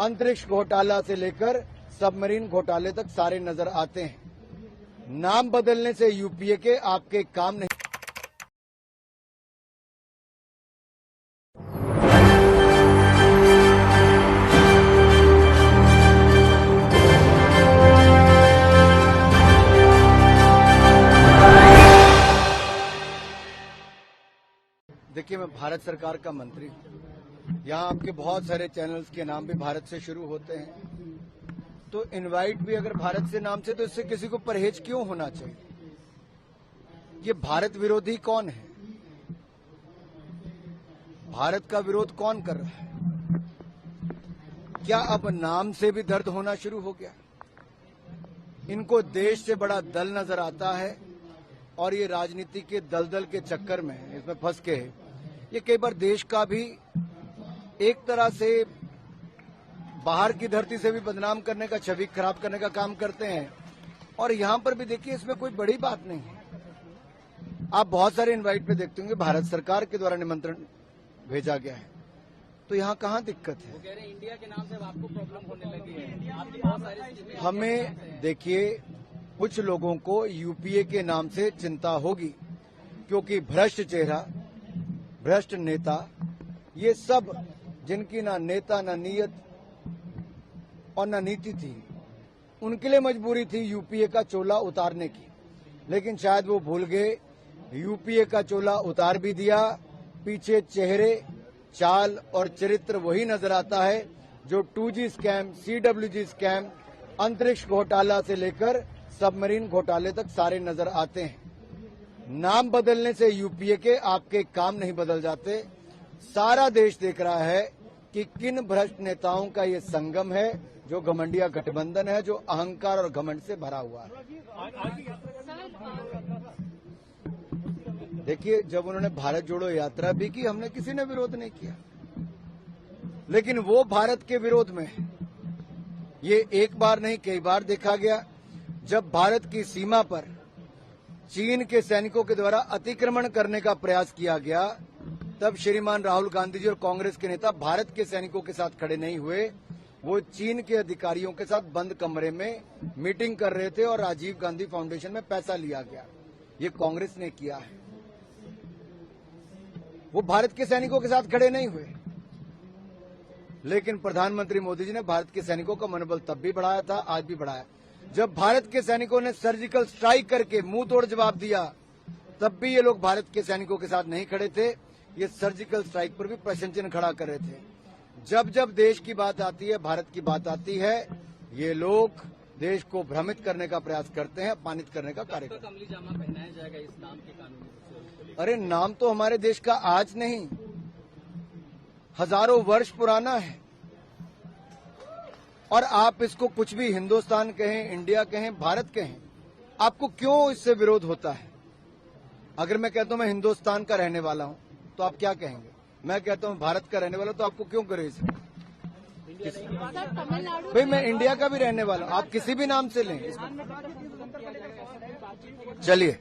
अंतरिक्ष घोटाला से लेकर सबमरीन घोटाले तक सारे नजर आते हैं। नाम बदलने से यूपीए के आपके काम नहीं। देखिए, मैं भारत सरकार का मंत्री हूं। यहाँ आपके बहुत सारे चैनल्स के नाम भी भारत से शुरू होते हैं, तो इनवाइट भी अगर भारत से नाम से, तो इससे किसी को परहेज क्यों होना चाहिए? ये भारत विरोधी कौन है? भारत का विरोध कौन कर रहा है? क्या अब नाम से भी दर्द होना शुरू हो गया? इनको देश से बड़ा दल नजर आता है और ये राजनीति के दलदल के चक्कर में इसमें फंस के ये कई बार देश का भी एक तरह से बाहर की धरती से भी बदनाम करने का, छवि खराब करने का काम करते हैं। और यहां पर भी देखिए, इसमें कोई बड़ी बात नहीं है। आप बहुत सारे इनवाइट पे देखते होंगे भारत सरकार के द्वारा निमंत्रण भेजा गया है, तो यहाँ कहाँ दिक्कत है? वो कह रहे हैं इंडिया के नाम से आपको प्रॉब्लम होने लगी है। आपकी बहुत सारी हमें देखिए, कुछ लोगों को यूपीए के नाम से चिंता होगी, क्योंकि भ्रष्ट चेहरा, भ्रष्ट नेता, ये सब जिनकी ना नेता, ना नीयत और ना नीति थी, उनके लिए मजबूरी थी यूपीए का चोला उतारने की। लेकिन शायद वो भूल गए, यूपीए का चोला उतार भी दिया, पीछे चेहरे, चाल और चरित्र वही नजर आता है जो 2G स्कैम, CWG स्कैम, अंतरिक्ष घोटाला से लेकर सबमरीन घोटाले तक सारे नजर आते हैं। नाम बदलने से यूपीए के आपके काम नहीं बदल जाते। सारा देश देख रहा है कि किन भ्रष्ट नेताओं का ये संगम है, जो घमंडिया गठबंधन है, जो अहंकार और घमंड से भरा हुआ है। देखिए, जब उन्होंने भारत जोड़ो यात्रा भी की, हमने किसी ने विरोध नहीं किया, लेकिन वो भारत के विरोध में है। ये एक बार नहीं, कई बार देखा गया। जब भारत की सीमा पर चीन के सैनिकों के द्वारा अतिक्रमण करने का प्रयास किया गया, तब श्रीमान राहुल गांधी जी और कांग्रेस के नेता भारत के सैनिकों के साथ खड़े नहीं हुए। वो चीन के अधिकारियों के साथ बंद कमरे में मीटिंग कर रहे थे और राजीव गांधी फाउंडेशन में पैसा लिया गया। ये कांग्रेस ने किया है। वो भारत के सैनिकों के साथ खड़े नहीं हुए। लेकिन प्रधानमंत्री मोदी जी ने भारत के सैनिकों का मनोबल तब भी बढ़ाया था, आज भी बढ़ाया। जब भारत के सैनिकों ने सर्जिकल स्ट्राइक करके मुंह तोड़ जवाब दिया, तब भी ये लोग भारत के सैनिकों के साथ नहीं खड़े थे। ये सर्जिकल स्ट्राइक पर भी प्रश्न चिन्ह खड़ा कर रहे थे। जब जब देश की बात आती है, भारत की बात आती है, ये लोग देश को भ्रमित करने का प्रयास करते हैं, अपमानित करने का कार्य करते हैं। कमली जामा पहनाया जाएगा इस नाम के कानून? अरे, नाम तो हमारे देश का आज नहीं, हजारों वर्ष पुराना है। और आप इसको कुछ भी हिंदुस्तान कहें, इंडिया कहें, भारत कहें, आपको क्यों इससे विरोध होता है? अगर मैं कहता हूं मैं हिंदुस्तान का रहने वाला हूं, तो आप क्या कहेंगे? मैं कहता हूं भारत का रहने वाला, तो आपको क्यों गुरेज है? भाई, मैं इंडिया का भी रहने वाला हूं, आप किसी भी नाम से लें। चलिए।